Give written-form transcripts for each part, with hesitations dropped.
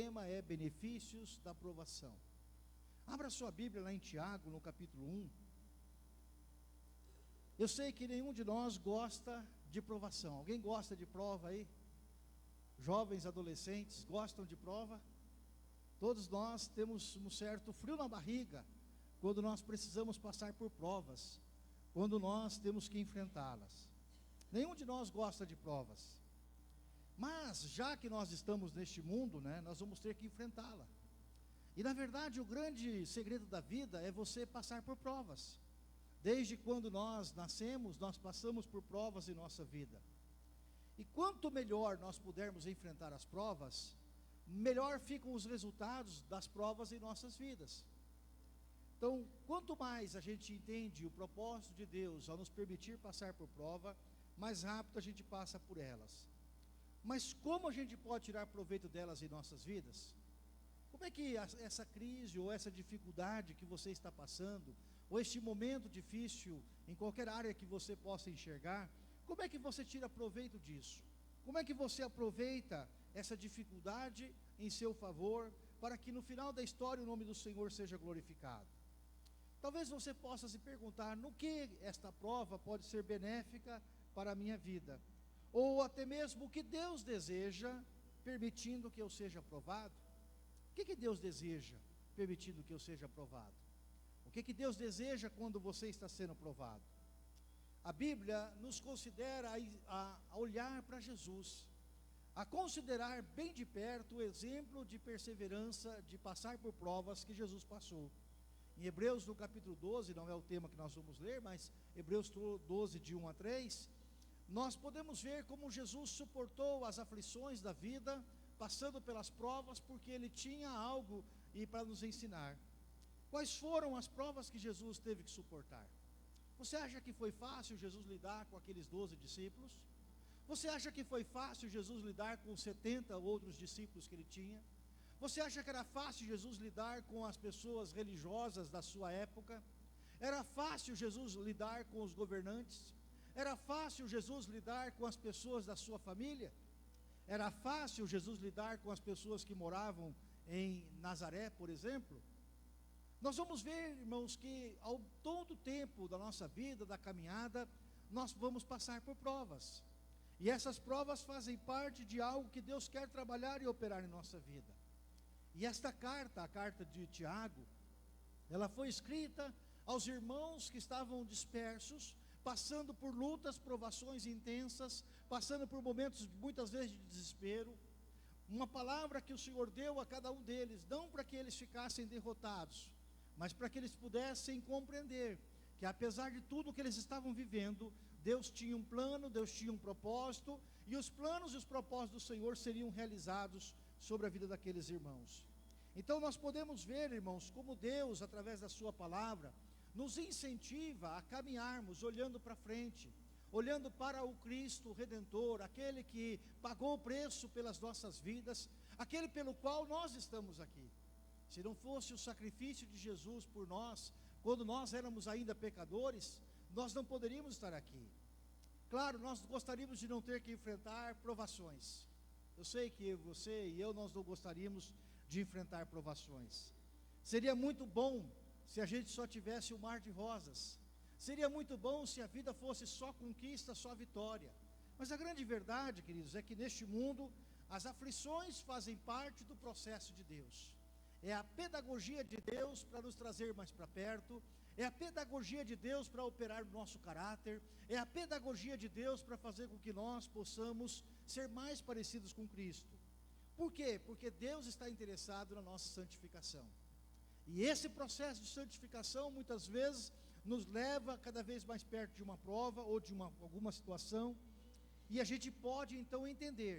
tema é benefícios da provação. Abra sua Bíblia lá em Tiago, no capítulo 1. Eu sei que nenhum de nós gosta de provação. Alguém gosta de prova aí? Jovens, adolescentes, gostam de prova? Todos nós temos um certo frio na barriga quando nós precisamos passar por provas, quando nós temos que enfrentá-las. Nenhum de nós gosta de provas. Mas, já que nós estamos neste mundo, nós vamos ter que enfrentá-la. E, na verdade, o grande segredo da vida é você passar por provas. Desde quando nós nascemos, nós passamos por provas em nossa vida. E quanto melhor nós pudermos enfrentar as provas, melhor ficam os resultados das provas em nossas vidas. Então, quanto mais a gente entende o propósito de Deus ao nos permitir passar por prova, mais rápido a gente passa por elas. Mas como a gente pode tirar proveito delas em nossas vidas? Como é que essa crise ou essa dificuldade que você está passando, ou este momento difícil em qualquer área que você possa enxergar, como é que você tira proveito disso? Como é que você aproveita essa dificuldade em seu favor, para que no final da história o nome do Senhor seja glorificado? Talvez você possa se perguntar, no que esta prova pode ser benéfica para a minha vida? Ou até mesmo o que Deus deseja, permitindo que eu seja aprovado? O que Deus deseja, permitindo que eu seja aprovado? O que Deus deseja quando você está sendo provado? A Bíblia nos considera a olhar para Jesus, a considerar bem de perto o exemplo de perseverança, de passar por provas que Jesus passou. Em Hebreus, no capítulo 12, não é o tema que nós vamos ler, mas Hebreus 12, de 1 a 3, nós podemos ver como Jesus suportou as aflições da vida, passando pelas provas, porque Ele tinha algo para nos ensinar. Quais foram as provas que Jesus teve que suportar? Você acha que foi fácil Jesus lidar com aqueles 12 discípulos? Você acha que foi fácil Jesus lidar com os 70 outros discípulos que Ele tinha? Você acha que era fácil Jesus lidar com as pessoas religiosas da sua época? Era fácil Jesus lidar com os governantes? Era fácil Jesus lidar com as pessoas da sua família? Era fácil Jesus lidar com as pessoas que moravam em Nazaré, por exemplo? Nós vamos ver, irmãos, que ao todo o tempo da nossa vida, da caminhada, nós vamos passar por provas. E essas provas fazem parte de algo que Deus quer trabalhar e operar em nossa vida. E esta carta, a carta de Tiago, ela foi escrita aos irmãos que estavam dispersos, passando por lutas, provações intensas, passando por momentos muitas vezes de desespero. Uma palavra que o Senhor deu a cada um deles, não para que eles ficassem derrotados, mas para que eles pudessem compreender que apesar de tudo que eles estavam vivendo, Deus tinha um plano, Deus tinha um propósito, e os planos e os propósitos do Senhor seriam realizados sobre a vida daqueles irmãos. Então nós podemos ver, irmãos, como Deus, através da sua palavra, nos incentiva a caminharmos olhando para frente, olhando para o Cristo Redentor, aquele que pagou o preço pelas nossas vidas, aquele pelo qual nós estamos aqui. Se não fosse o sacrifício de Jesus por nós, quando nós éramos ainda pecadores, nós não poderíamos estar aqui. Claro, nós gostaríamos de não ter que enfrentar provações. Eu sei que você e eu, nós não gostaríamos de enfrentar provações. Seria muito bom se a gente só tivesse um mar de rosas. Seria muito bom se a vida fosse só conquista, só vitória. Mas a grande verdade, queridos, é que neste mundo, as aflições fazem parte do processo de Deus. É a pedagogia de Deus para nos trazer mais para perto, é a pedagogia de Deus para operar o nosso caráter, é a pedagogia de Deus para fazer com que nós possamos ser mais parecidos com Cristo. Por quê? Porque Deus está interessado na nossa santificação. E esse processo de santificação muitas vezes nos leva cada vez mais perto de uma prova ou de alguma situação, e a gente pode então entender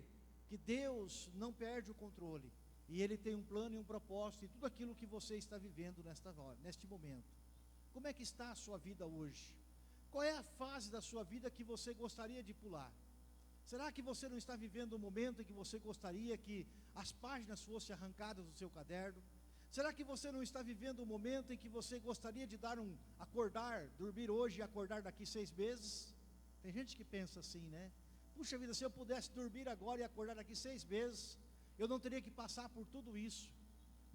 que Deus não perde o controle, e Ele tem um plano e um propósito em tudo aquilo que você está vivendo neste momento. Como é que está a sua vida hoje? Qual é a fase da sua vida que você gostaria de pular? Será que você não está vivendo um momento em que você gostaria que as páginas fossem arrancadas do seu caderno? Será que você não está vivendo um momento em que você gostaria de dormir hoje e acordar daqui 6 meses? Tem gente que pensa assim, né? Puxa vida, se eu pudesse dormir agora e acordar daqui 6 meses, eu não teria que passar por tudo isso.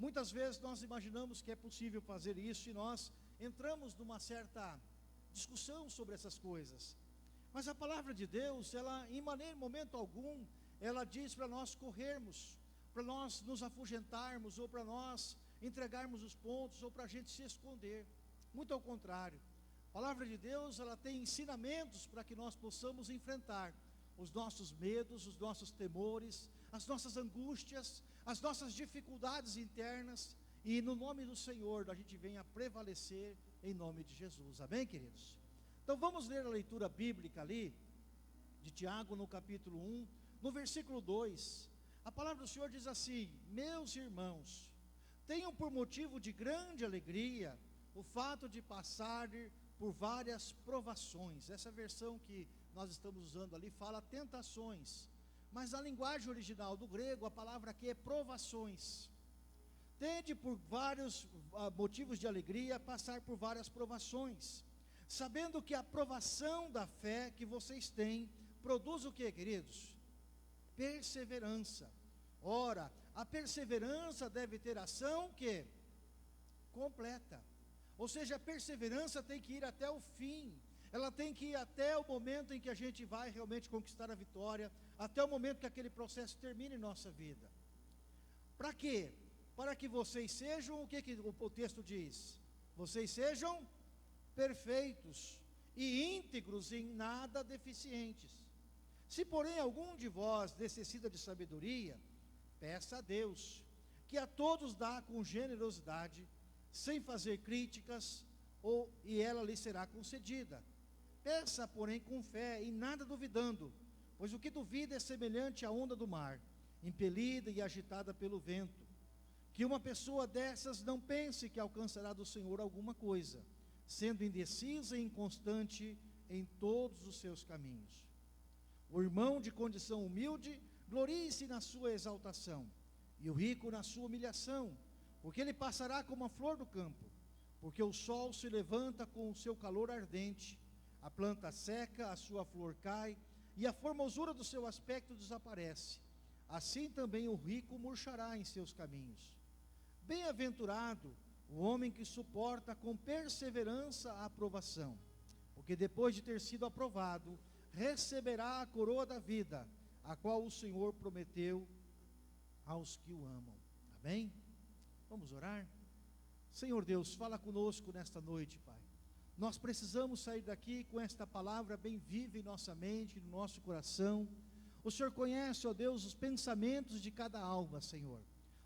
Muitas vezes nós imaginamos que é possível fazer isso e nós entramos numa certa discussão sobre essas coisas. Mas a palavra de Deus, ela em momento algum, ela diz para nós corrermos, para nós nos afugentarmos, ou para nós entregarmos os pontos, ou para a gente se esconder. Muito ao contrário. A palavra de Deus, ela tem ensinamentos para que nós possamos enfrentar os nossos medos, os nossos temores, as nossas angústias, as nossas dificuldades internas, e no nome do Senhor a gente venha prevalecer em nome de Jesus. Amém, queridos? Então vamos ler a leitura bíblica ali, de Tiago no capítulo 1, no versículo 2, a palavra do Senhor diz assim: meus irmãos, tenham por motivo de grande alegria o fato de passar por várias provações. Essa versão que nós estamos usando ali fala tentações, mas na linguagem original do grego, a palavra aqui é provações. Tende por vários motivos de alegria passar por várias provações, sabendo que a provação da fé que vocês têm produz o que, queridos? Perseverança. Ora, a perseverança deve ter ação que? Completa. Ou seja, a perseverança tem que ir até o fim. Ela tem que ir até o momento em que a gente vai realmente conquistar a vitória, até o momento que aquele processo termine em nossa vida. Para quê? Para que vocês sejam, o que o texto diz? Vocês sejam perfeitos e íntegros, em nada deficientes. Se porém algum de vós necessita de sabedoria, peça a Deus, que a todos dá com generosidade, sem fazer críticas, e ela lhe será concedida. Peça, porém, com fé, e nada duvidando, pois o que duvida é semelhante à onda do mar, impelida e agitada pelo vento. Que uma pessoa dessas não pense que alcançará do Senhor alguma coisa, sendo indecisa e inconstante em todos os seus caminhos. O irmão de condição humilde, glorie-se na sua exaltação, e o rico na sua humilhação, porque ele passará como a flor do campo, porque o sol se levanta com o seu calor ardente, a planta seca, a sua flor cai, e a formosura do seu aspecto desaparece. Assim também o rico murchará em seus caminhos. Bem-aventurado o homem que suporta com perseverança a aprovação, porque depois de ter sido aprovado, receberá a coroa da vida, a qual o Senhor prometeu aos que o amam. Amém? Vamos orar? Senhor Deus, fala conosco nesta noite, Pai. Nós precisamos sair daqui com esta palavra bem viva em nossa mente, no nosso coração. O Senhor conhece, ó Deus, os pensamentos de cada alma, Senhor.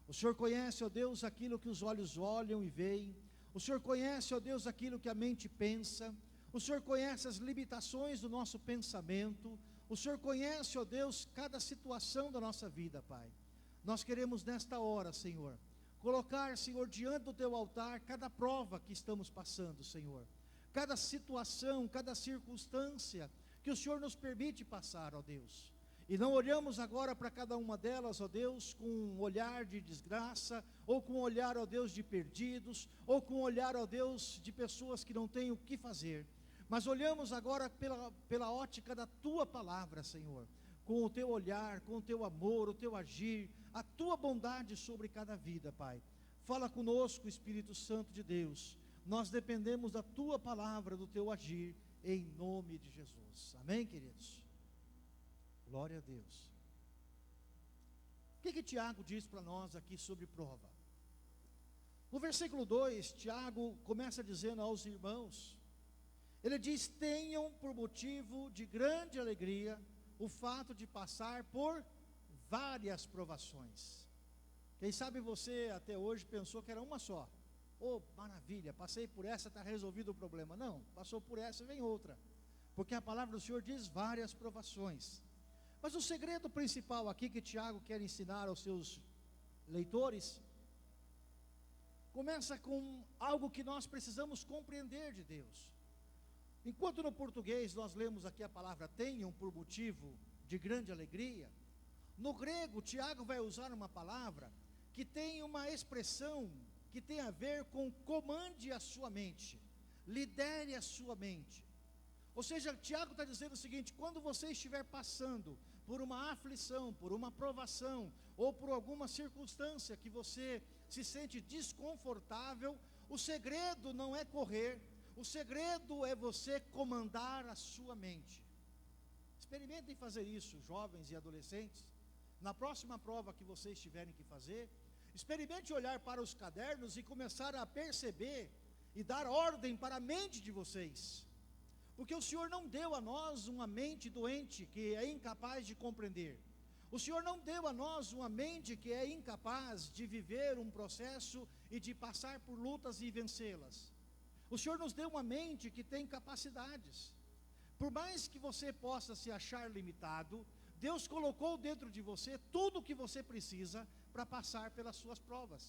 O Senhor conhece, ó Deus, aquilo que os olhos olham e veem. O Senhor conhece, ó Deus, aquilo que a mente pensa. O Senhor conhece as limitações do nosso pensamento. O Senhor conhece, ó Deus, cada situação da nossa vida, Pai. Nós queremos nesta hora, Senhor, colocar, Senhor, diante do Teu altar, cada prova que estamos passando, Senhor. Cada situação, cada circunstância que o Senhor nos permite passar, ó Deus. E não olhamos agora para cada uma delas, ó Deus, com um olhar de desgraça, ou com um olhar, ó Deus, de perdidos, ou com um olhar, ó Deus, de pessoas que não têm o que fazer. Mas olhamos agora pela ótica da Tua palavra, Senhor, com o Teu olhar, com o Teu amor, o Teu agir, a Tua bondade sobre cada vida, Pai. Fala conosco, Espírito Santo de Deus. Nós dependemos da Tua palavra, do Teu agir, em nome de Jesus. Amém, queridos? Glória a Deus. O que Tiago diz para nós aqui sobre prova? No versículo 2, Tiago começa dizendo aos irmãos, ele diz: tenham por motivo de grande alegria o fato de passar por várias provações. Quem sabe você até hoje pensou que era uma só. Oh, maravilha, passei por essa, está resolvido o problema. Não, passou por essa, vem outra. Porque a palavra do Senhor diz várias provações. Mas o segredo principal aqui que Tiago quer ensinar aos seus leitores, começa com algo que nós precisamos compreender de Deus. Enquanto no português nós lemos aqui a palavra tenham por motivo de grande alegria, no grego Tiago vai usar uma palavra que tem uma expressão que tem a ver com comande a sua mente, lidere a sua mente. Ou seja, Tiago está dizendo o seguinte: quando você estiver passando por uma aflição, por uma provação, ou por alguma circunstância que você se sente desconfortável, o segredo não é correr, o segredo é você comandar a sua mente. Experimentem fazer isso, jovens e adolescentes. Na próxima prova que vocês tiverem que fazer, experimente olhar para os cadernos e começar a perceber e dar ordem para a mente de vocês. Porque o Senhor não deu a nós uma mente doente que é incapaz de compreender. O Senhor não deu a nós uma mente que é incapaz de viver um processo e de passar por lutas e vencê-las. O Senhor nos deu uma mente que tem capacidades. Por mais que você possa se achar limitado, Deus colocou dentro de você tudo o que você precisa para passar pelas suas provas.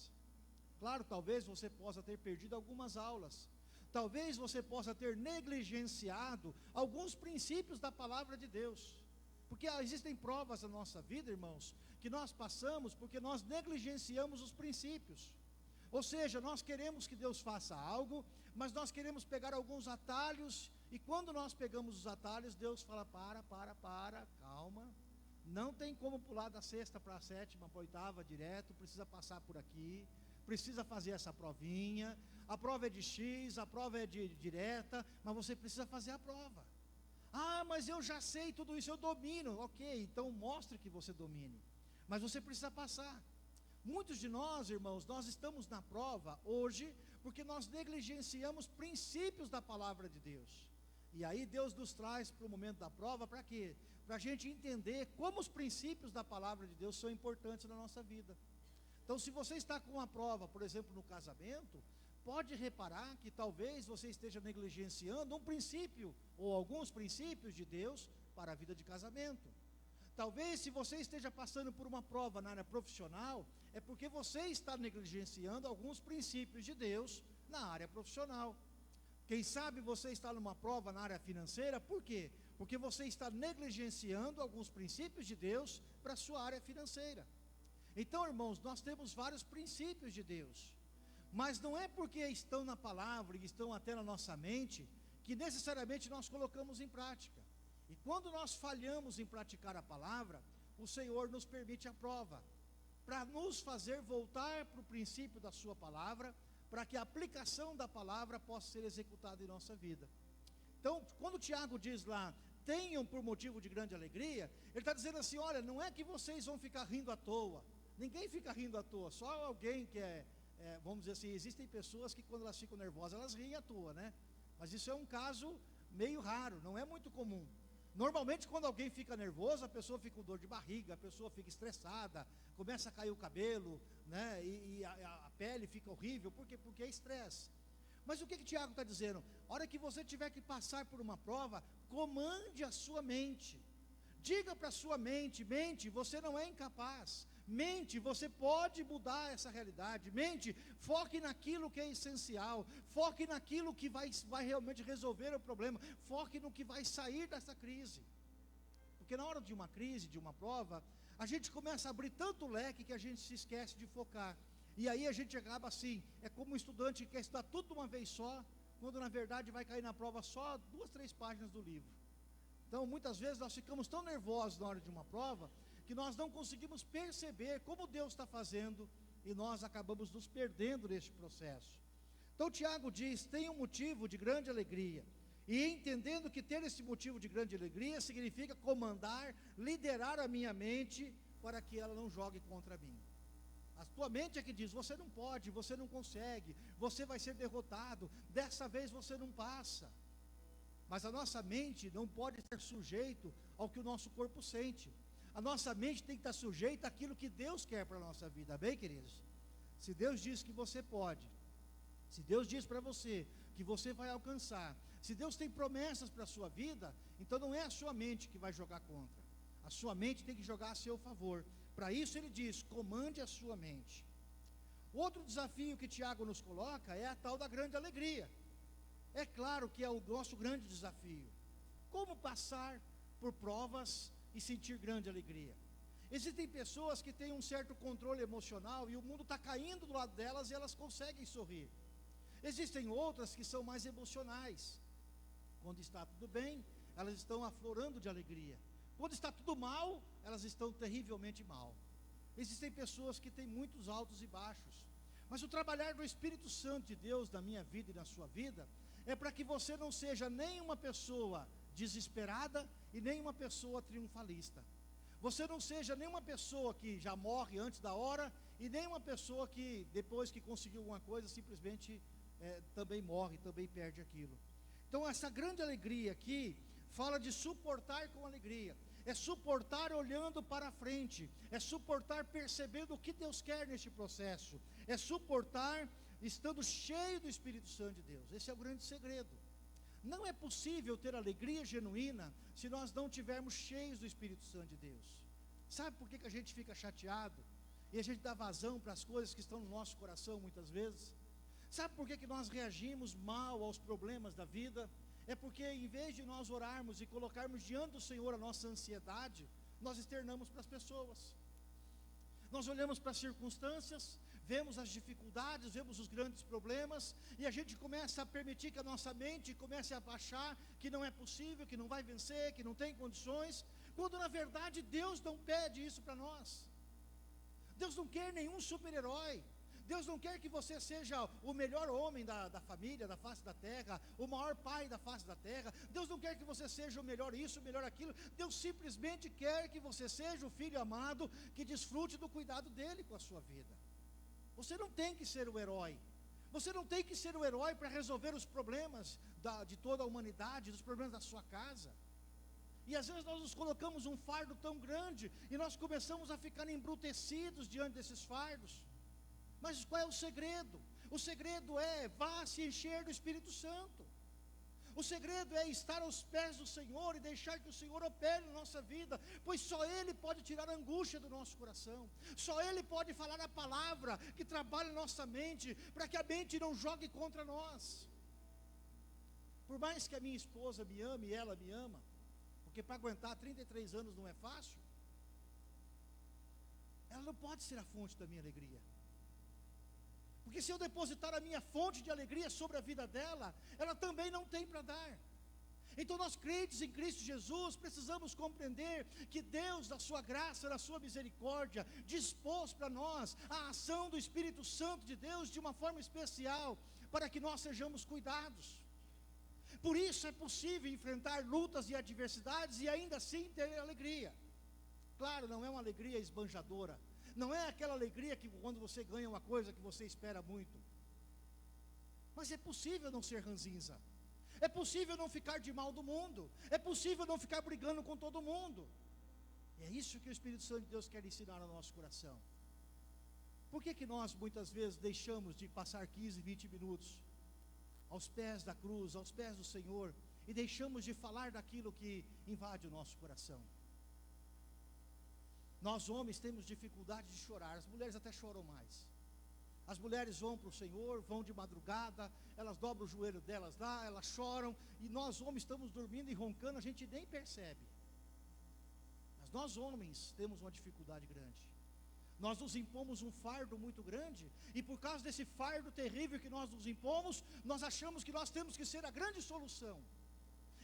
Claro, talvez você possa ter perdido algumas aulas. Talvez você possa ter negligenciado alguns princípios da palavra de Deus. Porque existem provas na nossa vida, irmãos, que nós passamos porque nós negligenciamos os princípios. Ou seja, nós queremos que Deus faça algo, mas nós queremos pegar alguns atalhos, e quando nós pegamos os atalhos, Deus fala, calma, não tem como pular da sexta para a sétima, para a oitava direto, precisa passar por aqui, precisa fazer essa provinha, a prova é de X, a prova é de direta, mas você precisa fazer a prova. Ah, mas eu já sei tudo isso, eu domino. Ok, então mostre que você domine, mas você precisa passar. Muitos de nós, irmãos, nós estamos na prova hoje, porque nós negligenciamos princípios da palavra de Deus. E aí Deus nos traz para o momento da prova, para quê? Para a gente entender como os princípios da palavra de Deus são importantes na nossa vida. Então, se você está com uma prova, por exemplo, no casamento, pode reparar que talvez você esteja negligenciando um princípio, ou alguns princípios de Deus para a vida de casamento. Talvez, se você esteja passando por uma prova na área profissional, é porque você está negligenciando alguns princípios de Deus na área profissional. Quem sabe você está numa prova na área financeira, por quê? Porque você está negligenciando alguns princípios de Deus para a sua área financeira. Então, irmãos, nós temos vários princípios de Deus, mas não é porque estão na palavra e estão até na nossa mente, que necessariamente nós colocamos em prática. E quando nós falhamos em praticar a palavra, o Senhor nos permite a prova, para nos fazer voltar para o princípio da sua palavra, para que a aplicação da palavra possa ser executada em nossa vida. Então, quando Tiago diz lá, tenham por motivo de grande alegria, ele está dizendo assim, olha, não é que vocês vão ficar rindo à toa, ninguém fica rindo à toa, só alguém que vamos dizer assim, existem pessoas que quando elas ficam nervosas, elas riem à toa, né? Mas isso é um caso meio raro, não é muito comum. Normalmente quando alguém fica nervoso, a pessoa fica com dor de barriga, a pessoa fica estressada, começa a cair o cabelo, né? E a pele fica horrível, por quê? Porque é estresse. Mas o que Tiago está dizendo? A hora que você tiver que passar por uma prova, comande a sua mente. Diga para a sua mente, você não é incapaz. Mente, você pode mudar essa realidade. Mente, foque naquilo que é essencial. Foque naquilo que vai realmente resolver o problema. Foque no que vai sair dessa crise. Porque na hora de uma crise, de uma prova, a gente começa a abrir tanto leque que a gente se esquece de focar. E aí a gente acaba assim, é como um estudante que quer estudar tudo de uma vez só, quando na verdade vai cair na prova só 2, 3 páginas do livro. Então muitas vezes nós ficamos tão nervosos na hora de uma prova, que nós não conseguimos perceber como Deus está fazendo, e nós acabamos nos perdendo neste processo. Então Tiago diz, tem um motivo de grande alegria, e entendendo que ter esse motivo de grande alegria, significa comandar, liderar a minha mente, para que ela não jogue contra mim. A tua mente é que diz, você não pode, você não consegue, você vai ser derrotado, dessa vez você não passa. Mas a nossa mente não pode estar sujeito ao que o nosso corpo sente. A nossa mente tem que estar sujeita àquilo que Deus quer para a nossa vida, bem, queridos? Se Deus diz que você pode, se Deus diz para você que você vai alcançar, se Deus tem promessas para a sua vida, então não é a sua mente que vai jogar contra, a sua mente tem que jogar a seu favor. Para isso ele diz, comande a sua mente. Outro desafio que Tiago nos coloca é a tal da grande alegria. É claro que é o nosso grande desafio. Como passar por provas e sentir grande alegria? Existem pessoas que têm um certo controle emocional e o mundo está caindo do lado delas e elas conseguem sorrir. Existem outras que são mais emocionais. Quando está tudo bem, elas estão aflorando de alegria. Quando está tudo mal, elas estão terrivelmente mal. Existem pessoas que têm muitos altos e baixos, mas o trabalhar do Espírito Santo de Deus na minha vida e na sua vida é para que você não seja nem uma pessoa desesperada e nem uma pessoa triunfalista. Você não seja nem uma pessoa que já morre antes da hora e nem uma pessoa que depois que conseguiu alguma coisa simplesmente também morre, também perde aquilo. Então essa grande alegria aqui fala de suportar com alegria. É suportar olhando para frente, é suportar percebendo o que Deus quer neste processo, é suportar estando cheio do Espírito Santo de Deus. Esse é o grande segredo. Não é possível ter alegria genuína se nós não tivermos cheios do Espírito Santo de Deus. Sabe por que a gente fica chateado e a gente dá vazão para as coisas que estão no nosso coração muitas vezes? Sabe por que nós reagimos mal aos problemas da vida? É porque em vez de nós orarmos e colocarmos diante do Senhor a nossa ansiedade, nós externamos para as pessoas. Nós olhamos para as circunstâncias, vemos as dificuldades, vemos os grandes problemas, e a gente começa a permitir que a nossa mente comece a achar que não é possível, que não vai vencer, que não tem condições, quando na verdade Deus não pede isso para nós. Deus não quer nenhum super-herói. Deus não quer que você seja o melhor homem da família, da face da terra, o maior pai da face da terra. Deus não quer que você seja o melhor isso, o melhor aquilo. Deus simplesmente quer que você seja o filho amado, que desfrute do cuidado dele com a sua vida. Você não tem que ser o herói. Você não tem que ser o herói para resolver os problemas de toda a humanidade, dos problemas da sua casa. E às vezes nós nos colocamos um fardo tão grande e nós começamos a ficar embrutecidos diante desses fardos. Mas qual é o segredo? O segredo é, vá se encher do Espírito Santo. O segredo é estar aos pés do Senhor e deixar que o Senhor opere na nossa vida, pois só Ele pode tirar a angústia do nosso coração. Só Ele pode falar a palavra que trabalha na nossa mente, para que a mente não jogue contra nós. Por mais que a minha esposa me ame e ela me ama, porque para aguentar 33 anos não é fácil, ela não pode ser a fonte da minha alegria. Porque se eu depositar a minha fonte de alegria sobre a vida dela, ela também não tem para dar. Então nós crentes em Cristo Jesus precisamos compreender que Deus, na sua graça, na sua misericórdia, dispôs para nós a ação do Espírito Santo de Deus de uma forma especial, para que nós sejamos cuidados. Por isso é possível enfrentar lutas e adversidades e ainda assim ter alegria. Claro, não é uma alegria esbanjadora. Não é aquela alegria que quando você ganha uma coisa que você espera muito. Mas é possível não ser ranzinza. É possível não ficar de mal do mundo. É possível não ficar brigando com todo mundo. É isso que o Espírito Santo de Deus quer ensinar ao nosso coração. Por que nós muitas vezes deixamos de passar 15, 20 minutos aos pés da cruz, aos pés do Senhor, e deixamos de falar daquilo que invade o nosso coração? Nós homens temos dificuldade de chorar, as mulheres até choram mais. As mulheres vão para o Senhor, vão de madrugada, elas dobram o joelho delas lá, elas choram, e nós homens estamos dormindo e roncando, a gente nem percebe. Mas nós homens temos uma dificuldade grande. Nós nos impomos um fardo muito grande, e por causa desse fardo terrível que nós nos impomos, nós achamos que nós temos que ser a grande solução.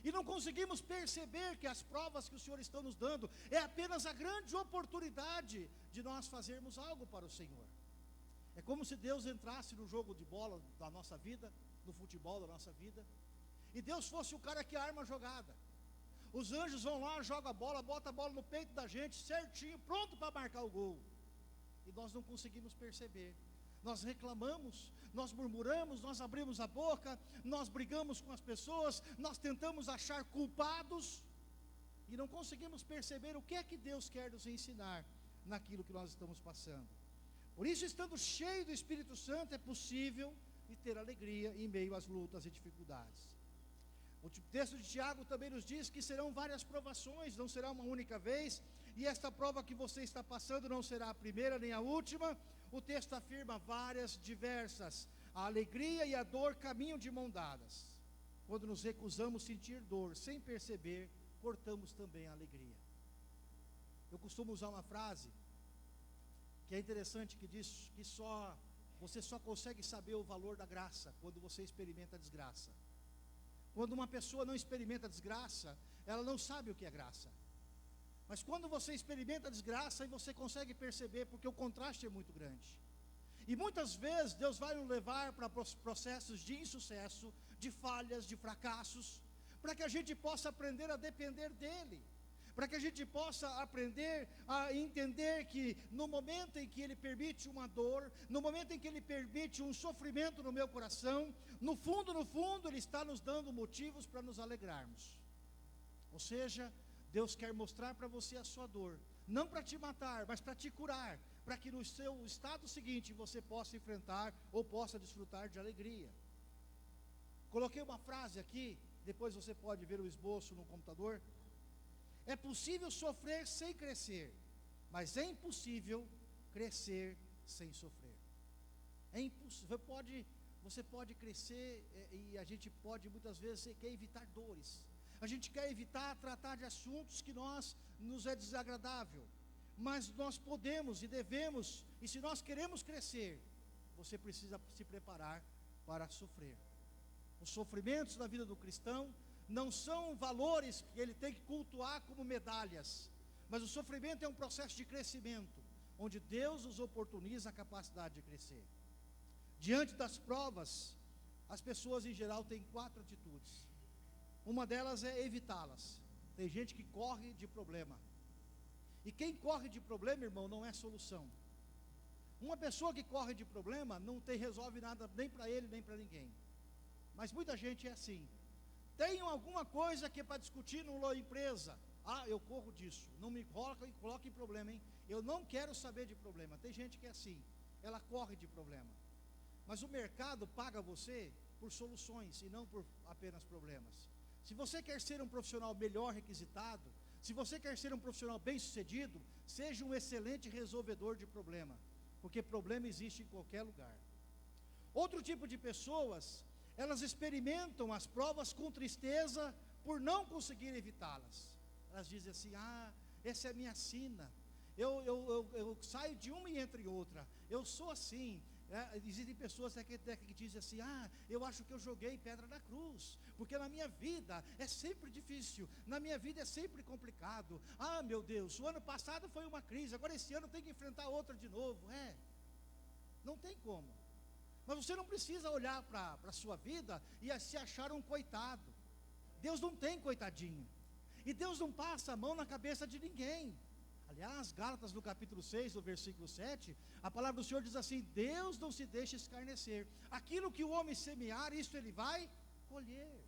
E não conseguimos perceber que as provas que o Senhor está nos dando é apenas a grande oportunidade de nós fazermos algo para o Senhor. É como se Deus entrasse no jogo de bola da nossa vida, no futebol da nossa vida, e Deus fosse o cara que arma a jogada. Os anjos vão lá, jogam a bola, botam a bola no peito da gente, certinho, pronto para marcar o gol. E nós não conseguimos perceber. Nós reclamamos, nós murmuramos, nós abrimos a boca, nós brigamos com as pessoas, nós tentamos achar culpados e não conseguimos perceber o que é que Deus quer nos ensinar naquilo que nós estamos passando. Por isso, estando cheio do Espírito Santo, é possível ter alegria em meio às lutas e dificuldades. O texto de Tiago também nos diz que serão várias provações, não será uma única vez, e esta prova que você está passando não será a primeira nem a última. O texto afirma várias, diversas. A alegria e a dor caminham de mão dadas. Quando nos recusamos sentir dor sem perceber, cortamos também a alegria. Eu costumo usar uma frase que é interessante, que diz que você só consegue saber o valor da graça quando você experimenta a desgraça. Quando uma pessoa não experimenta a desgraça, ela não sabe o que é graça. Mas quando você experimenta a desgraça, aí você consegue perceber, porque o contraste é muito grande. E muitas vezes Deus vai nos levar para processos de insucesso, de falhas, de fracassos, para que a gente possa aprender a depender dEle, para que a gente possa aprender a entender que no momento em que Ele permite uma dor, no momento em que Ele permite um sofrimento no meu coração, no fundo, Ele está nos dando motivos para nos alegrarmos. Ou seja, Deus quer mostrar para você a sua dor, não para te matar, mas para te curar, para que no seu estado seguinte você possa enfrentar ou possa desfrutar de alegria. Coloquei uma frase aqui, depois você pode ver o esboço no computador. É possível sofrer sem crescer, mas é impossível crescer sem sofrer. É impossível, você pode crescer e a gente pode muitas vezes quer evitar dores. A gente quer evitar tratar de assuntos que nos é desagradável, mas nós podemos e devemos, e se nós queremos crescer, você precisa se preparar para sofrer. Os sofrimentos da vida do cristão não são valores que ele tem que cultuar como medalhas, mas o sofrimento é um processo de crescimento, onde Deus nos oportuniza a capacidade de crescer. Diante das provas, as pessoas em geral têm 4 atitudes. Uma delas é evitá-las. Tem gente que corre de problema. E quem corre de problema, irmão, não é solução. Uma pessoa que corre de problema resolve nada nem para ele, nem para ninguém. Mas muita gente é assim. Tem alguma coisa que é para discutir numa empresa. Eu corro disso. Não me coloque em problema, hein? Eu não quero saber de problema. Tem gente que é assim. Ela corre de problema. Mas o mercado paga você por soluções e não por apenas problemas. Se você quer ser um profissional melhor requisitado, se você quer ser um profissional bem-sucedido, seja um excelente resolvedor de problema, porque problema existe em qualquer lugar. Outro tipo de pessoas, elas experimentam as provas com tristeza por não conseguir evitá-las. Elas dizem assim: essa é a minha sina, eu saio de uma e entro em outra, eu sou assim. Existem pessoas que dizem assim: eu acho que eu joguei pedra na cruz, porque na minha vida é sempre difícil, na minha vida é sempre complicado. Meu Deus, o ano passado foi uma crise, agora esse ano tem que enfrentar outra de novo. Não tem como. Mas você não precisa olhar para a sua vida e se achar um coitado. Deus não tem coitadinho, e Deus não passa a mão na cabeça de ninguém. Aliás, Gálatas no capítulo 6, no versículo 7, a palavra do Senhor diz assim: Deus não se deixa escarnecer, aquilo que o homem semear, isso ele vai colher.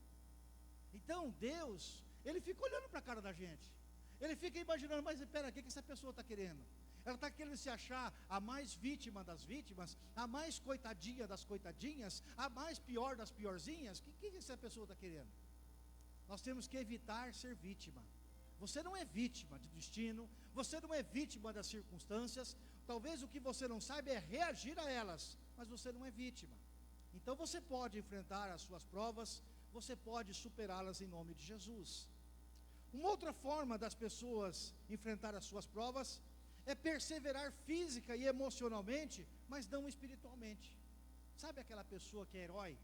Então Deus, Ele fica olhando para a cara da gente, Ele fica imaginando: mas espera, o que essa pessoa está querendo? Ela está querendo se achar a mais vítima das vítimas, a mais coitadinha das coitadinhas, a mais pior das piorzinhas? O que essa pessoa está querendo? Nós temos que evitar ser vítima. Você não é vítima de destino, você não é vítima das circunstâncias. Talvez o que você não saiba é reagir a elas, mas você não é vítima. Então você pode enfrentar as suas provas, você pode superá-las em nome de Jesus. Uma outra forma das pessoas enfrentar as suas provas é perseverar física e emocionalmente, mas não espiritualmente. Sabe aquela pessoa que é herói?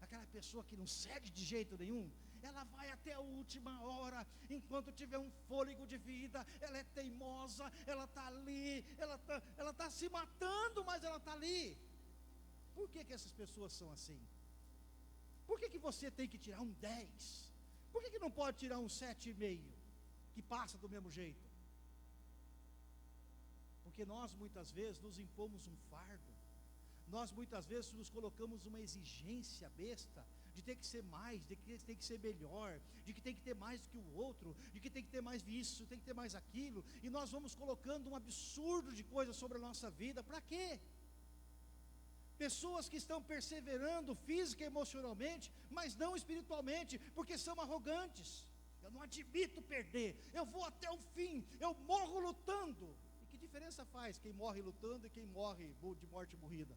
Aquela pessoa que não cede de jeito nenhum? Ela vai até a última hora, enquanto tiver um fôlego de vida, ela é teimosa, ela está ali, ela está se matando, mas ela está ali. Por que essas pessoas são assim? Por que você tem que tirar um 10? Por que não pode tirar um 7,5, que passa do mesmo jeito? Porque nós muitas vezes nos impomos um fardo, nós muitas vezes nos colocamos uma exigência besta, de ter que ser mais, de que tem que ser melhor, de que tem que ter mais do que o outro, de que tem que ter mais isso, tem que ter mais aquilo, e nós vamos colocando um absurdo de coisas sobre a nossa vida. Para quê? Pessoas que estão perseverando física e emocionalmente, mas não espiritualmente, porque são arrogantes. Eu não admito perder, eu vou até o fim, eu morro lutando. E que diferença faz quem morre lutando e quem morre de morte morrida?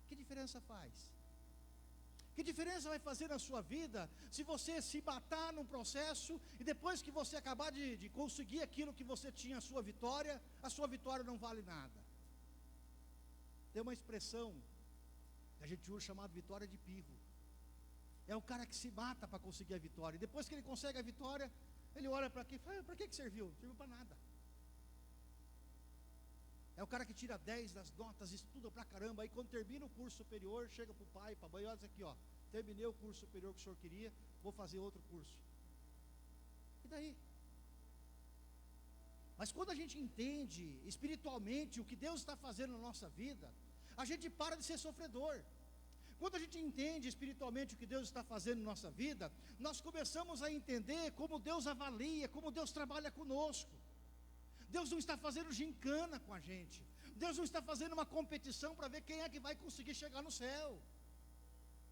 Que diferença faz? Que diferença vai fazer na sua vida se você se matar num processo e depois que você acabar de conseguir aquilo que você tinha, a sua vitória não vale nada? Tem uma expressão que a gente usa chamada vitória de pirro. É o cara que se mata para conseguir a vitória, e depois que ele consegue a vitória, Ele olha para aqui e fala: para que serviu? Não serviu para nada. É o cara que tira 10 das notas, estuda pra caramba, aí quando termina o curso superior, chega para o pai, para a mãe, olha isso aqui, ó, terminei o curso superior que o senhor queria, vou fazer outro curso. E daí? Mas quando a gente entende espiritualmente o que Deus está fazendo na nossa vida, a gente para de ser sofredor. Quando a gente entende espiritualmente o que Deus está fazendo na nossa vida, nós começamos a entender como Deus avalia, como Deus trabalha conosco. Deus não está fazendo gincana com a gente. Deus não está fazendo uma competição para ver quem é que vai conseguir chegar no céu.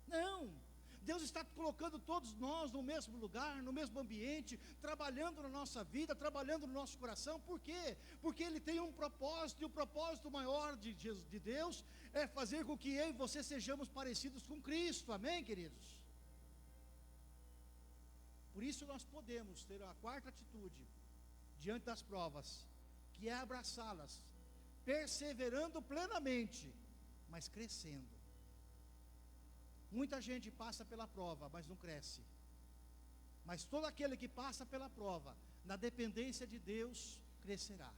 Não. Deus está colocando todos nós no mesmo lugar, no mesmo ambiente, trabalhando na nossa vida, trabalhando no nosso coração. Por quê? Porque Ele tem um propósito, e o propósito maior de Deus é fazer com que eu e você sejamos parecidos com Cristo. Amém, queridos? Por isso nós podemos ter a quarta atitude diante das provas, que é abraçá-las, perseverando plenamente, mas crescendo. Muita gente passa pela prova, mas não cresce. Mas todo aquele que passa pela prova, na dependência de Deus, crescerá.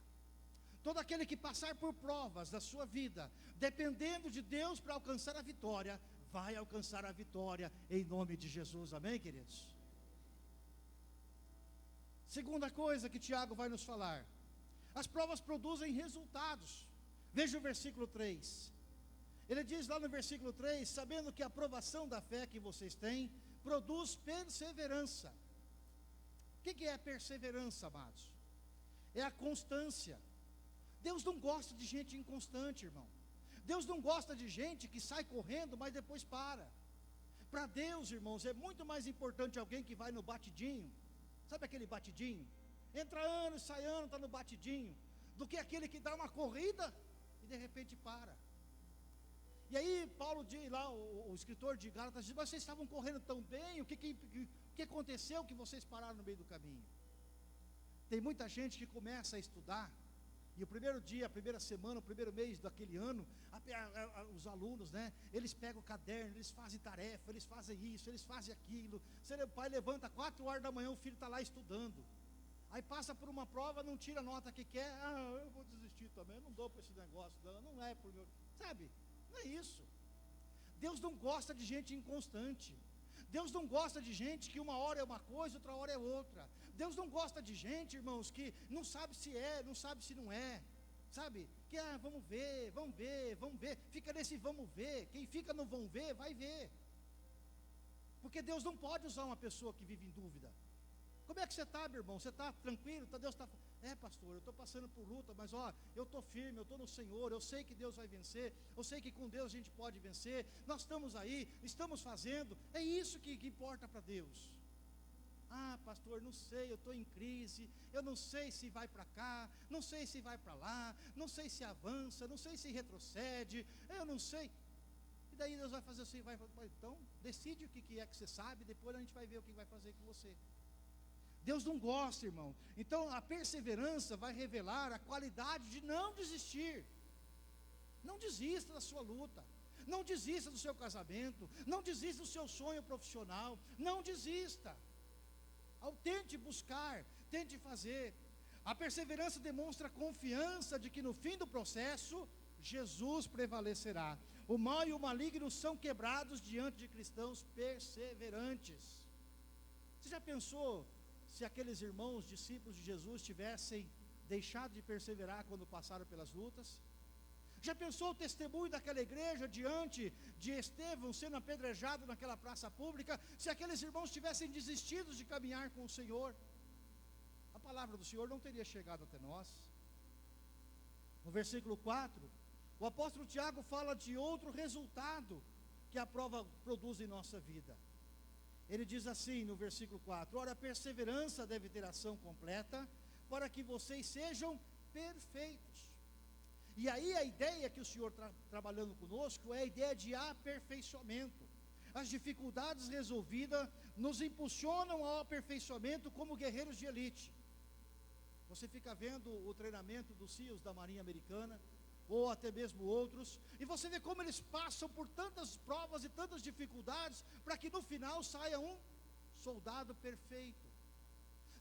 Todo aquele que passar por provas da sua vida, dependendo de Deus para alcançar a vitória, vai alcançar a vitória em nome de Jesus. Amém, queridos? Segunda coisa que Tiago vai nos falar: as provas produzem resultados. Veja o versículo 3. Ele diz lá no versículo 3: sabendo que a aprovação da fé que vocês têm produz perseverança. O que é perseverança, amados? É a constância. Deus não gosta de gente inconstante, irmão. Deus não gosta de gente que sai correndo, mas depois para. Para Deus, irmãos, é muito mais importante alguém que vai no batidinho. Sabe aquele batidinho? Entra ano, sai ano, está no batidinho, do que aquele que dá uma corrida e de repente para. E aí Paulo diz lá, o escritor de Gálatas diz: mas vocês estavam correndo tão bem, o que aconteceu que vocês pararam no meio do caminho? Tem muita gente que começa a estudar, e o primeiro dia, a primeira semana, o primeiro mês daquele ano, os alunos, né, eles pegam o caderno, eles fazem tarefa, eles fazem isso, eles fazem aquilo. O pai levanta 4 horas da manhã, o filho está lá estudando. Aí passa por uma prova, não tira a nota que quer, eu vou desistir também, eu não dou para esse negócio, não é por meu, sabe? Não é isso. Deus não gosta de gente inconstante. Deus não gosta de gente que uma hora é uma coisa, outra hora é outra. Deus não gosta de gente, irmãos, que não sabe se é, não sabe se não é. Sabe? Que vamos ver, vamos ver, vamos ver. Fica nesse vamos ver. Quem fica no vamos ver, vai ver. Porque Deus não pode usar uma pessoa que vive em dúvida. Como é que você está, meu irmão? Você está tranquilo? Deus está... pastor, eu estou passando por luta, mas eu estou firme, eu estou no Senhor, eu sei que Deus vai vencer, eu sei que com Deus a gente pode vencer, nós estamos aí, estamos fazendo, é isso que importa para Deus. Pastor, não sei, eu estou em crise, eu não sei se vai para cá, não sei se vai para lá, não sei se avança, não sei se retrocede, eu não sei. E daí Deus vai fazer assim, então decide o que é que você sabe, depois a gente vai ver o que vai fazer com você. Deus não gosta, irmão. Então a perseverança vai revelar a qualidade de não desistir. Não desista da sua luta, não desista do seu casamento, não desista do seu sonho profissional, não desista. Tente buscar, tente fazer. A perseverança demonstra confiança de que no fim do processo Jesus prevalecerá. O mal e o maligno são quebrados diante de cristãos perseverantes. Você já pensou se aqueles irmãos, discípulos de Jesus, tivessem deixado de perseverar quando passaram pelas lutas? Já pensou o testemunho daquela igreja diante de Estevão sendo apedrejado naquela praça pública, se aqueles irmãos tivessem desistido de caminhar com o Senhor? A palavra do Senhor não teria chegado até nós. No versículo 4, o apóstolo Tiago fala de outro resultado que a prova produz em nossa vida. Ele diz assim no versículo 4: ora, a perseverança deve ter ação completa, para que vocês sejam perfeitos. E aí a ideia que o Senhor trabalhando conosco é a ideia de aperfeiçoamento. As dificuldades resolvidas nos impulsionam ao aperfeiçoamento como guerreiros de elite. Você fica vendo o treinamento dos SEALs da Marinha Americana, ou até mesmo outros, e você vê como eles passam por tantas provas e tantas dificuldades, para que no final saia um soldado perfeito.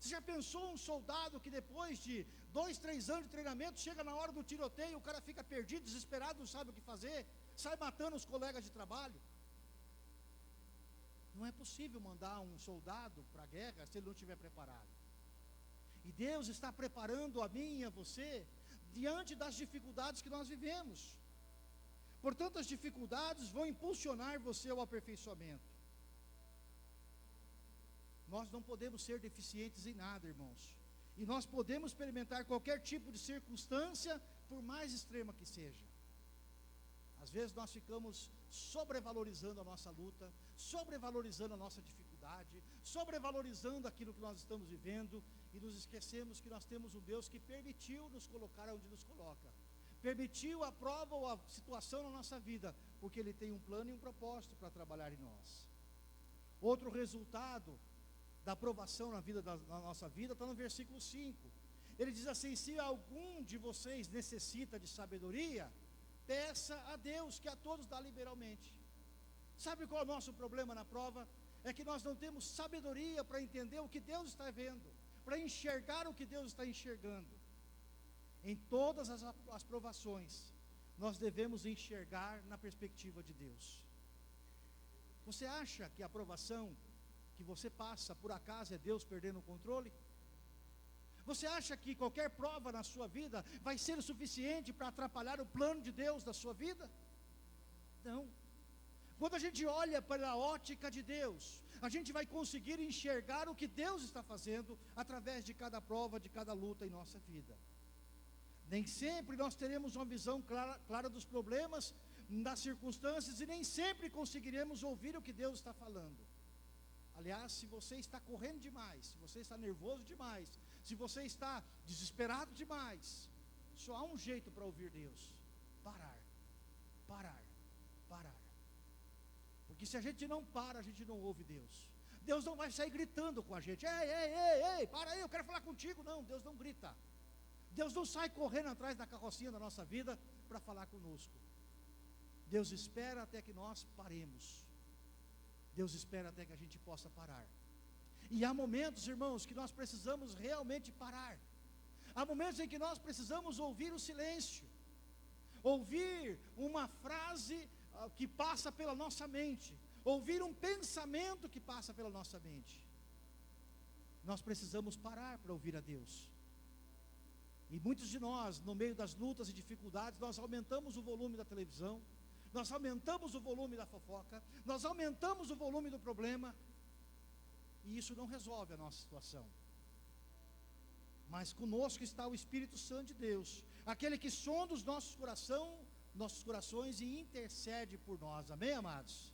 Você já pensou um soldado que depois de 2, 3 anos de treinamento, chega na hora do tiroteio, o cara fica perdido, desesperado, não sabe o que fazer, sai matando os colegas de trabalho? Não é possível mandar um soldado para a guerra se ele não estiver preparado. E Deus está preparando a mim e a você diante das dificuldades que nós vivemos. Portanto, as dificuldades vão impulsionar você ao aperfeiçoamento. Nós não podemos ser deficientes em nada, irmãos. E nós podemos experimentar qualquer tipo de circunstância, por mais extrema que seja. Às vezes nós ficamos sobrevalorizando a nossa luta, sobrevalorizando a nossa dificuldade, sobrevalorizando aquilo que nós estamos vivendo, e nos esquecemos que nós temos um Deus que permitiu nos colocar onde nos coloca. Permitiu a prova ou a situação na nossa vida, porque Ele tem um plano e um propósito para trabalhar em nós. Outro resultado da aprovação na nossa vida está no versículo 5. Ele diz assim: se algum de vocês necessita de sabedoria, peça a Deus, que a todos dá liberalmente. Sabe qual é o nosso problema na prova? É que nós não temos sabedoria para entender o que Deus está vendo, para enxergar o que Deus está enxergando. Em todas as provações, nós devemos enxergar na perspectiva de Deus. Você acha que a aprovação que você passa, por acaso, é Deus perdendo o controle? Você acha que qualquer prova na sua vida vai ser o suficiente para atrapalhar o plano de Deus da sua vida? Não. Quando a gente olha para a ótica de Deus, a gente vai conseguir enxergar o que Deus está fazendo através de cada prova, de cada luta em nossa vida. Nem sempre nós teremos uma visão clara dos problemas, das circunstâncias, e nem sempre conseguiremos ouvir o que Deus está falando. Aliás, se você está correndo demais, se você está nervoso demais, se você está desesperado demais, só há um jeito para ouvir Deus: parar, parar, parar. Porque se a gente não para, a gente não ouve Deus. Deus não vai sair gritando com a gente: ei, ei, ei, ei, para aí, eu quero falar contigo. Não, Deus não grita. Deus não sai correndo atrás da carrocinha da nossa vida para falar conosco. Deus espera até que nós paremos. Deus espera até que a gente possa parar. E há momentos, irmãos, que nós precisamos realmente parar. Há momentos em que nós precisamos ouvir o silêncio, ouvir uma frase que passa pela nossa mente, ouvir um pensamento que passa pela nossa mente. Nós precisamos parar para ouvir a Deus. E muitos de nós, no meio das lutas e dificuldades, nós aumentamos o volume da televisão, nós aumentamos o volume da fofoca, nós aumentamos o volume do problema, e isso não resolve a nossa situação. Mas conosco está o Espírito Santo de Deus, aquele que sonda os nossos corações e intercede por nós. Amém, amados?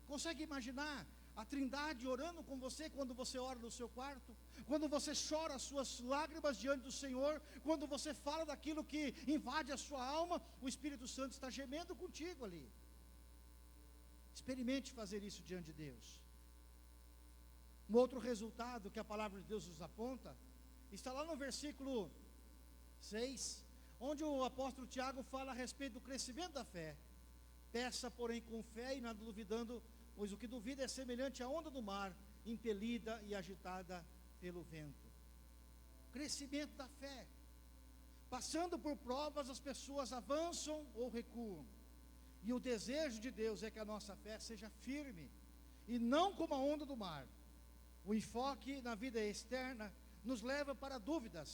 Consegue imaginar a Trindade orando com você quando você ora no seu quarto? Quando você chora as suas lágrimas diante do Senhor, quando você fala daquilo que invade a sua alma, o Espírito Santo está gemendo contigo ali. Experimente fazer isso diante de Deus. Um outro resultado que a palavra de Deus nos aponta está lá no versículo 6, onde o apóstolo Tiago fala a respeito do crescimento da fé. Peça, porém, com fé e nada duvidando, pois o que duvida é semelhante à onda do mar, impelida e agitada pelo vento. Crescimento da fé. Passando por provas, as pessoas avançam ou recuam. E o desejo de Deus é que a nossa fé seja firme, e não como a onda do mar. O enfoque na vida externa nos leva para dúvidas,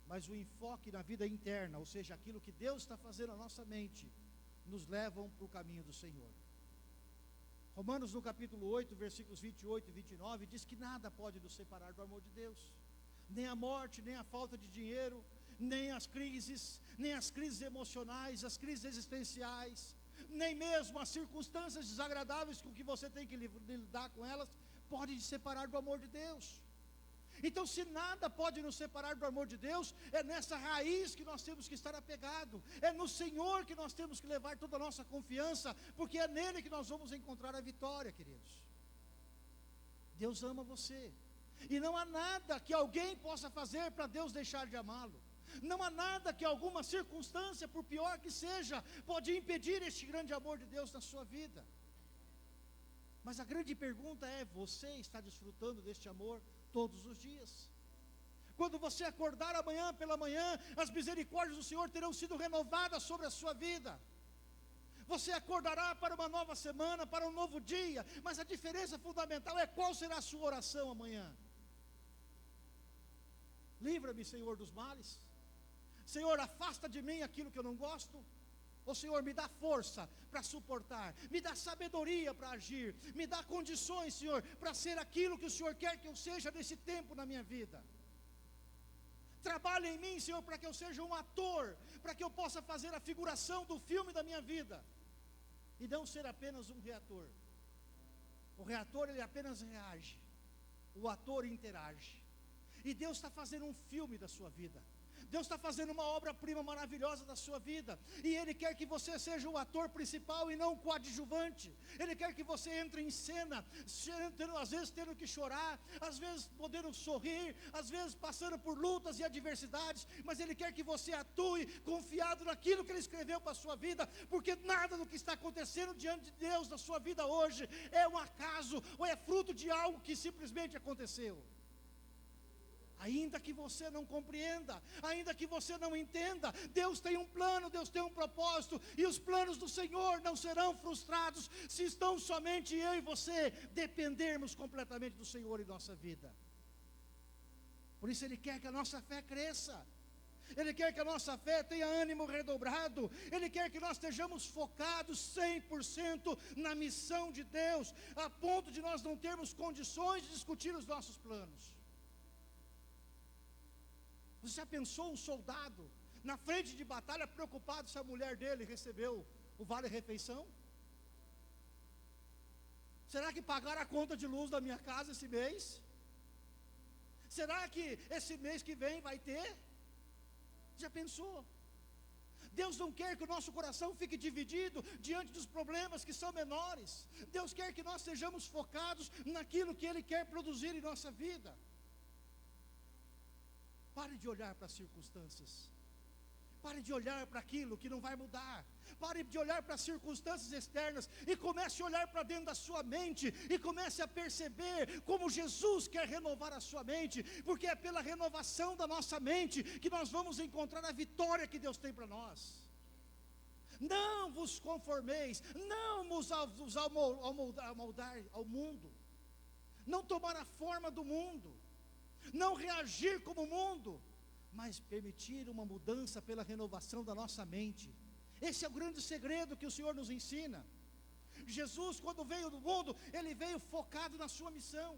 mas o enfoque na vida interna, ou seja, aquilo que Deus está fazendo na nossa mente, nos levam para o caminho do Senhor. Romanos no capítulo 8, versículos 28 e 29, diz que nada pode nos separar do amor de Deus. Nem a morte, nem a falta de dinheiro, nem as crises emocionais, as crises existenciais, nem mesmo as circunstâncias desagradáveis com que você tem que lidar com elas, podem te separar do amor de Deus. Então, se nada pode nos separar do amor de Deus, é nessa raiz que nós temos que estar apegado, é no Senhor que nós temos que levar toda a nossa confiança, porque é nele que nós vamos encontrar a vitória, queridos. Deus ama você, e não há nada que alguém possa fazer para Deus deixar de amá-lo. Não há nada que alguma circunstância, por pior que seja, pode impedir este grande amor de Deus na sua vida. Mas a grande pergunta é: você está desfrutando deste amor todos os dias? Quando você acordar amanhã pela manhã, as misericórdias do Senhor terão sido renovadas sobre a sua vida. Você acordará para uma nova semana, para um novo dia, mas a diferença fundamental é qual será a sua oração amanhã. Livra-me, Senhor, dos males. Senhor, afasta de mim aquilo que eu não gosto. Ô Senhor, me dá força para suportar, me dá sabedoria para agir, me dá condições, Senhor, para ser aquilo que o Senhor quer que eu seja nesse tempo na minha vida. Trabalhe em mim, Senhor, para que eu seja um ator, para que eu possa fazer a figuração do filme da minha vida, e não ser apenas um reator. O reator, ele apenas reage, o ator interage. E Deus está fazendo um filme da sua vida. Deus está fazendo uma obra-prima maravilhosa da sua vida, e Ele quer que você seja o ator principal e não o coadjuvante. Ele quer que você entre em cena, às vezes tendo que chorar, às vezes podendo sorrir, às vezes passando por lutas e adversidades, mas Ele quer que você atue confiado naquilo que Ele escreveu para a sua vida, porque nada do que está acontecendo diante de Deus na sua vida hoje é um acaso, ou é fruto de algo que simplesmente aconteceu. Ainda que você não compreenda, ainda que você não entenda, Deus tem um plano, Deus tem um propósito, e os planos do Senhor não serão frustrados, se estão somente eu e você dependermos completamente do Senhor em nossa vida. Por isso Ele quer que a nossa fé cresça, Ele quer que a nossa fé tenha ânimo redobrado, Ele quer que nós estejamos focados 100% na missão de Deus, a ponto de nós não termos condições de discutir os nossos planos. Você já pensou um soldado na frente de batalha preocupado se a mulher dele recebeu o vale-refeição? Será que pagaram a conta de luz da minha casa esse mês? Será que esse mês que vem vai ter? Já pensou? Deus não quer que o nosso coração fique dividido diante dos problemas que são menores. Deus quer que nós sejamos focados naquilo que Ele quer produzir em nossa vida. Pare de olhar para as circunstâncias. Pare de olhar para aquilo que não vai mudar. Pare de olhar para as circunstâncias externas e comece a olhar para dentro da sua mente e comece a perceber como Jesus quer renovar a sua mente, porque é pela renovação da nossa mente que nós vamos encontrar a vitória que Deus tem para nós. Não vos conformeis, não vos amoldar ao mundo, não tomar a forma do mundo, não reagir como o mundo, mas permitir uma mudança pela renovação da nossa mente. Esse é o grande segredo que o Senhor nos ensina. Jesus, quando veio do mundo, Ele veio focado na sua missão.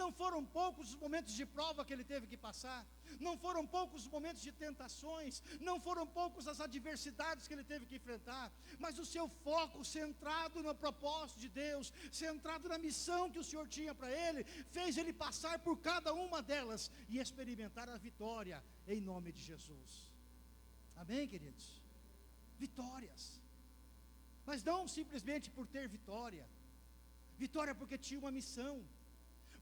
Não foram poucos os momentos de prova que Ele teve que passar, não foram poucos os momentos de tentações, não foram poucos as adversidades que Ele teve que enfrentar, mas o seu foco centrado no propósito de Deus, centrado na missão que o Senhor tinha para Ele, fez Ele passar por cada uma delas e experimentar a vitória em nome de Jesus. Amém, queridos? Vitórias, mas não simplesmente por ter vitória, vitória porque tinha uma missão.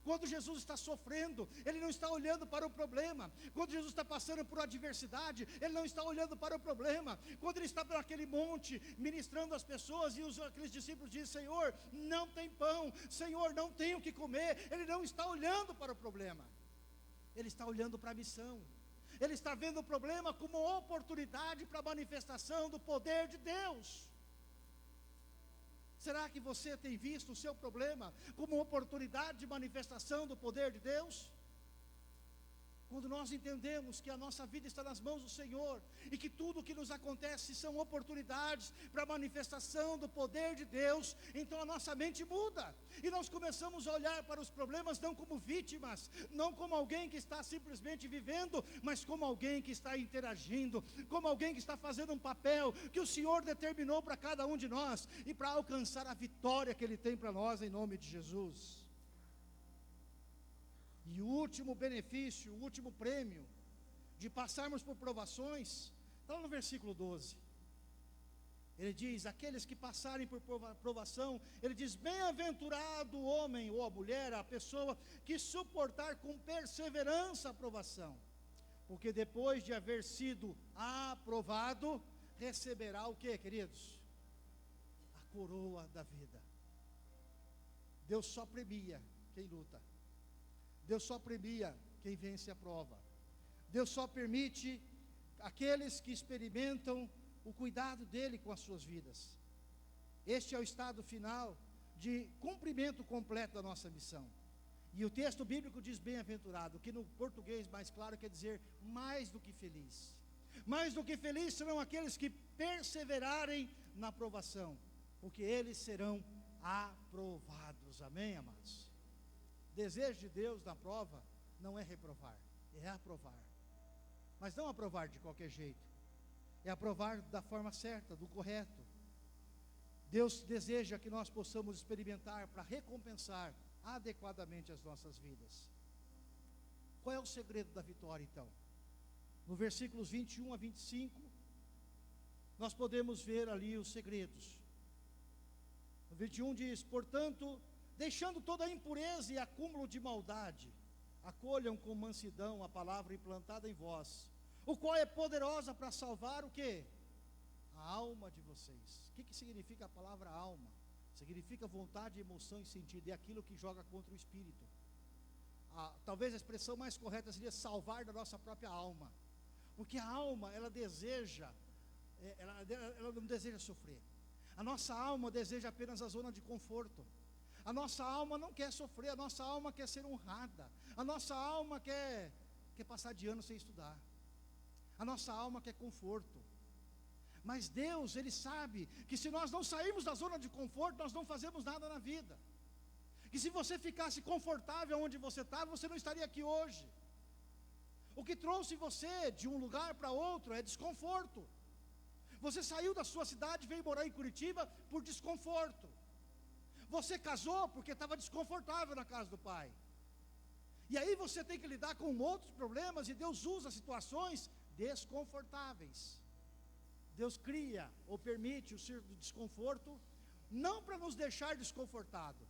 Quando Jesus está sofrendo, Ele não está olhando para o problema. Quando Jesus está passando por adversidade, Ele não está olhando para o problema. Quando Ele está naquele monte, ministrando as pessoas, e aqueles discípulos dizem: Senhor, não tem pão, Senhor, não tenho o que comer. Ele não está olhando para o problema, Ele está olhando para a missão. Ele está vendo o problema como oportunidade para a manifestação do poder de Deus. Será que você tem visto o seu problema como oportunidade de manifestação do poder de Deus? Quando nós entendemos que a nossa vida está nas mãos do Senhor e que tudo o que nos acontece são oportunidades para a manifestação do poder de Deus, então a nossa mente muda e nós começamos a olhar para os problemas não como vítimas, não como alguém que está simplesmente vivendo, mas como alguém que está interagindo, como alguém que está fazendo um papel que o Senhor determinou para cada um de nós e para alcançar a vitória que Ele tem para nós em nome de Jesus. E o último benefício, o último prêmio de passarmos por provações, está lá no versículo 12. Ele diz: aqueles que passarem por provação, ele diz: bem-aventurado o homem ou a mulher, a pessoa que suportar com perseverança a provação, porque depois de haver sido aprovado, receberá o que, queridos? A coroa da vida. Deus só premia quem luta. Deus só premia quem vence a prova. Deus só permite aqueles que experimentam o cuidado dele com as suas vidas. Este é o estado final de cumprimento completo da nossa missão. E o texto bíblico diz bem-aventurado, que no português mais claro quer dizer mais do que feliz. Mais do que felizes serão aqueles que perseverarem na aprovação, porque eles serão aprovados. Amém, amados? Desejo de Deus na prova não é reprovar, é aprovar. Mas não aprovar de qualquer jeito, é aprovar da forma certa, do correto. Deus deseja que nós possamos experimentar para recompensar adequadamente as nossas vidas. Qual é o segredo da vitória, então? No versículos 21 a 25, nós podemos ver ali os segredos. No 21 diz: portanto, deixando toda a impureza e acúmulo de maldade, acolham com mansidão a palavra implantada em vós, o qual é poderosa para salvar o quê? A alma de vocês. O que significa a palavra alma? Significa vontade, emoção e sentido, é aquilo que joga contra o espírito. Talvez a expressão mais correta seria salvar da nossa própria alma, porque a alma, ela deseja, ela não deseja sofrer. A nossa alma deseja apenas a zona de conforto. A nossa alma não quer sofrer, a nossa alma quer ser honrada, a nossa alma quer passar de ano sem estudar, a nossa alma quer conforto. Mas Deus, Ele sabe que se nós não sairmos da zona de conforto, nós não fazemos nada na vida. Que se você ficasse confortável onde você estava, você não estaria aqui hoje. O que trouxe você de um lugar para outro é desconforto. Você saiu da sua cidade e veio morar em Curitiba por desconforto. Você casou porque estava desconfortável na casa do pai. E aí você tem que lidar com outros problemas, e Deus usa situações desconfortáveis. Deus cria ou permite o círculo do desconforto, não para nos deixar desconfortado,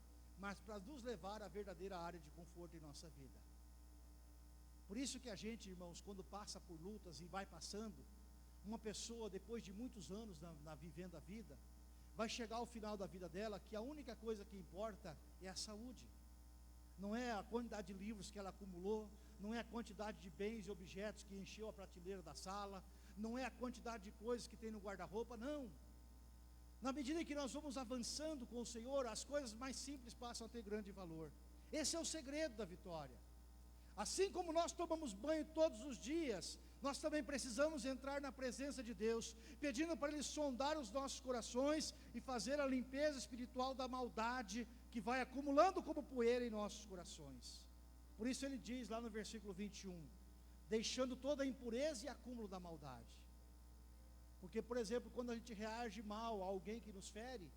mas para nos levar à verdadeira área de conforto em nossa vida. Por isso que a gente, irmãos, quando passa por lutas e vai passando, uma pessoa depois de muitos anos vivendo a vida, vai chegar ao final da vida dela, que a única coisa que importa é a saúde. Não é a quantidade de livros que ela acumulou, não é a quantidade de bens e objetos que encheu a prateleira da sala, não é a quantidade de coisas que tem no guarda-roupa, não. Na medida em que nós vamos avançando com o Senhor, as coisas mais simples passam a ter grande valor. Esse é o segredo da vitória. Assim como nós tomamos banho todos os dias, nós também precisamos entrar na presença de Deus, pedindo para Ele sondar os nossos corações e fazer a limpeza espiritual da maldade que vai acumulando como poeira em nossos corações. Por isso Ele diz lá no versículo 21, deixando toda a impureza e acúmulo da maldade. Porque, por exemplo, quando a gente reage mal a alguém que nos fere,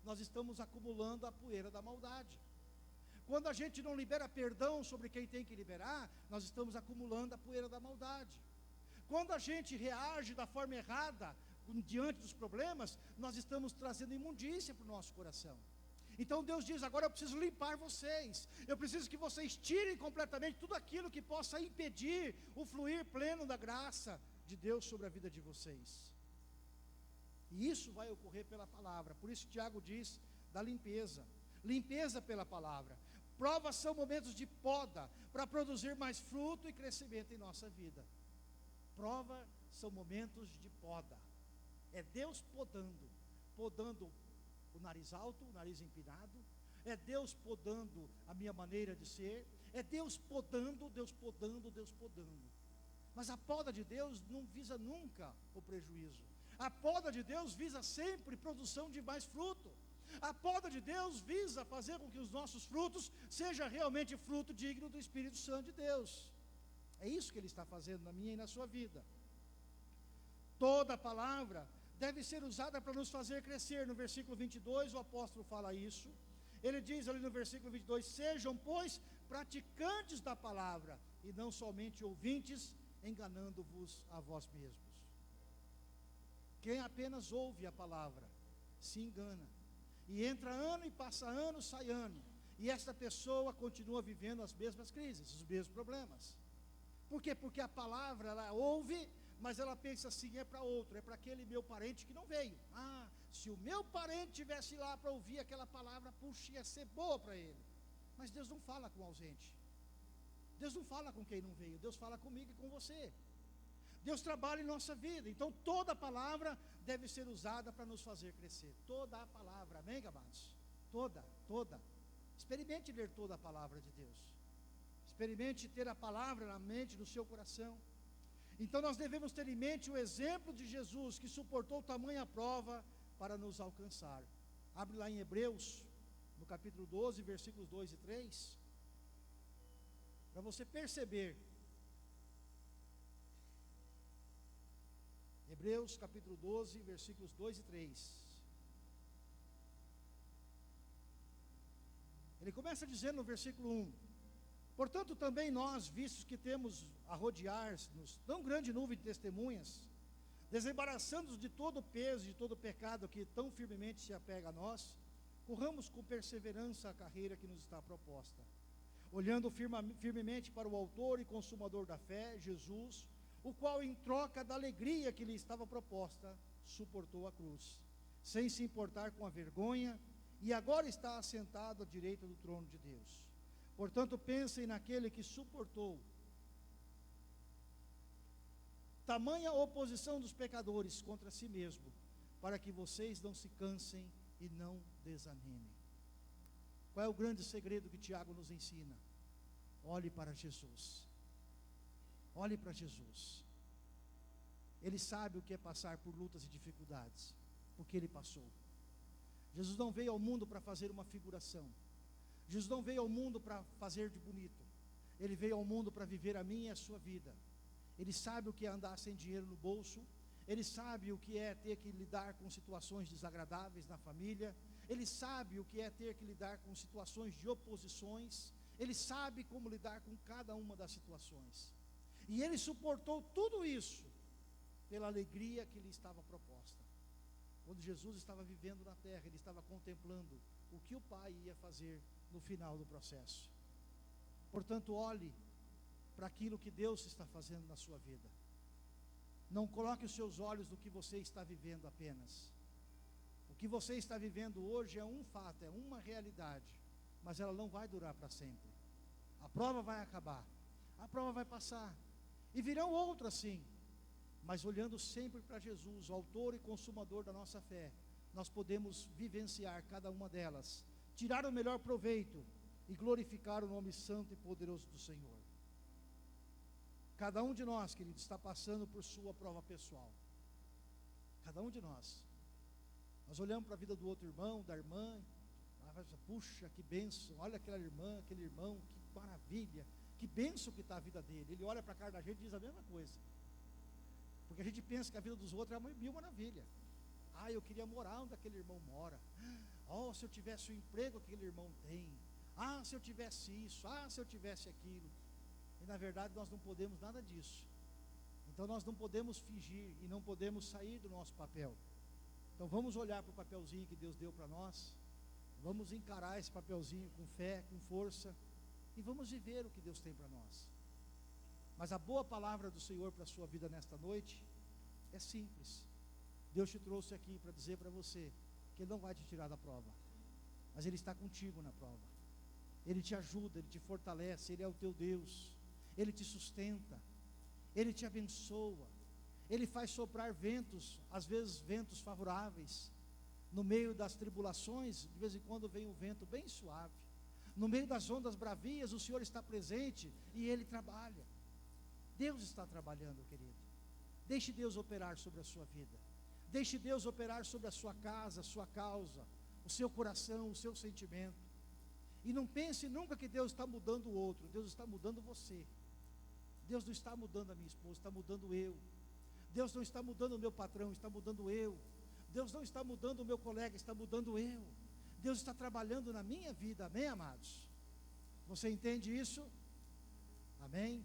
nós estamos acumulando a poeira da maldade. Quando a gente não libera perdão sobre quem tem que liberar, nós estamos acumulando a poeira da maldade. Quando a gente reage da forma errada diante dos problemas, nós estamos trazendo imundícia para o nosso coração. Então Deus diz: agora eu preciso limpar vocês, eu preciso que vocês tirem completamente tudo aquilo que possa impedir o fluir pleno da graça de Deus sobre a vida de vocês. E isso vai ocorrer pela palavra. Por isso Tiago diz da limpeza, limpeza pela palavra. Provas são momentos de poda, para produzir mais fruto e crescimento em nossa vida. Prova são momentos de poda, é Deus podando o nariz alto, o nariz empinado, é Deus podando a minha maneira de ser, é Deus podando. Mas a poda de Deus não visa nunca o prejuízo, a poda de Deus visa sempre produção de mais fruto, a poda de Deus visa fazer com que os nossos frutos sejam realmente fruto digno do Espírito Santo de Deus. É isso que Ele está fazendo na minha e na sua vida. Toda a palavra deve ser usada para nos fazer crescer. No versículo 22 o apóstolo fala isso. Ele diz ali no versículo 22, sejam pois praticantes da palavra, e não somente ouvintes, enganando-vos a vós mesmos. Quem apenas ouve a palavra se engana, e entra ano e passa ano, sai ano, e esta pessoa continua vivendo as mesmas crises, os mesmos problemas. Por quê? Porque a palavra, ela ouve, mas ela pensa assim: é para outro, é para aquele meu parente que não veio. Se o meu parente estivesse lá para ouvir aquela palavra, puxa, ia ser boa para ele. Mas Deus não fala com o ausente. Deus não fala com quem não veio, Deus fala comigo e com você. Deus trabalha em nossa vida, então toda palavra deve ser usada para nos fazer crescer. Toda a palavra, amém, amados? Toda. Experimente ler toda a palavra de Deus. Experimente ter a palavra na mente, no seu coração. Então nós devemos ter em mente o exemplo de Jesus, que suportou tamanha prova para nos alcançar. Abre lá em Hebreus, no capítulo 12, versículos 2 e 3, para você perceber. Hebreus capítulo 12, versículos 2 e 3. Ele começa dizendo no versículo 1: portanto também nós, vistos que temos a rodear-nos tão grande nuvem de testemunhas, desembaraçando-nos de todo o peso e de todo o pecado que tão firmemente se apega a nós, corramos com perseverança a carreira que nos está proposta, olhando firmemente para o autor e consumador da fé, Jesus, o qual, em troca da alegria que lhe estava proposta, suportou a cruz, sem se importar com a vergonha, e agora está assentado à direita do trono de Deus. Portanto, pensem naquele que suportou tamanha oposição dos pecadores contra si mesmo, para que vocês não se cansem e não desanimem. Qual é o grande segredo que Tiago nos ensina? Olhe para Jesus. Olhe para Jesus. Ele sabe o que é passar por lutas e dificuldades, porque ele passou. Jesus não veio ao mundo para fazer uma figuração. Jesus não veio ao mundo para fazer de bonito. Ele veio ao mundo para viver a minha e a sua vida. Ele sabe o que é andar sem dinheiro no bolso. Ele sabe o que é ter que lidar com situações desagradáveis na família. Ele sabe o que é ter que lidar com situações de oposições. Ele sabe como lidar com cada uma das situações. E ele suportou tudo isso pela alegria que lhe estava proposta. Quando Jesus estava vivendo na terra, ele estava contemplando o que o Pai ia fazer no final do processo. Portanto, olhe para aquilo que Deus está fazendo na sua vida. Não coloque os seus olhos no que você está vivendo apenas. O que você está vivendo hoje é um fato, é uma realidade, mas ela não vai durar para sempre. A prova vai acabar, a prova vai passar, e virão outras sim, mas olhando sempre para Jesus, o autor e consumador da nossa fé, nós podemos vivenciar cada uma delas, tirar o melhor proveito e glorificar o nome santo e poderoso do Senhor. Cada um de nós, querido, está passando por sua prova pessoal. Cada um de nós. Nós olhamos para a vida do outro irmão, da irmã, puxa, que bênção, olha aquela irmã, aquele irmão, que maravilha, que bênção que está a vida dele. Ele olha para a cara da gente e diz a mesma coisa. Porque a gente pensa que a vida dos outros é uma mil maravilha. Ah, eu queria morar onde aquele irmão mora. Oh, se eu tivesse o emprego que aquele irmão tem. Ah, se eu tivesse isso. Ah, se eu tivesse aquilo. E na verdade nós não podemos nada disso. Então nós não podemos fingir e não podemos sair do nosso papel. Então vamos olhar para o papelzinho que Deus deu para nós. Vamos encarar esse papelzinho com fé, com força. E vamos viver o que Deus tem para nós. Mas a boa palavra do Senhor para a sua vida nesta noite é simples. Deus te trouxe aqui para dizer para você que Ele não vai te tirar da prova, mas Ele está contigo na prova. Ele te ajuda, Ele te fortalece, Ele é o teu Deus. Ele te sustenta, Ele te abençoa, Ele faz soprar ventos, às vezes ventos favoráveis. No meio das tribulações, de vez em quando vem um vento bem suave. No meio das ondas bravias, o Senhor está presente e Ele trabalha. Deus está trabalhando, querido. Deixe Deus operar sobre a sua vida. Deixe Deus operar sobre a sua casa, a sua causa, o seu coração, o seu sentimento. E não pense nunca que Deus está mudando o outro. Deus está mudando você. Deus não está mudando a minha esposa, está mudando eu. Deus não está mudando o meu patrão, está mudando eu. Deus não está mudando o meu colega, está mudando eu. Deus está trabalhando na minha vida, amém, amados? Você entende isso? Amém?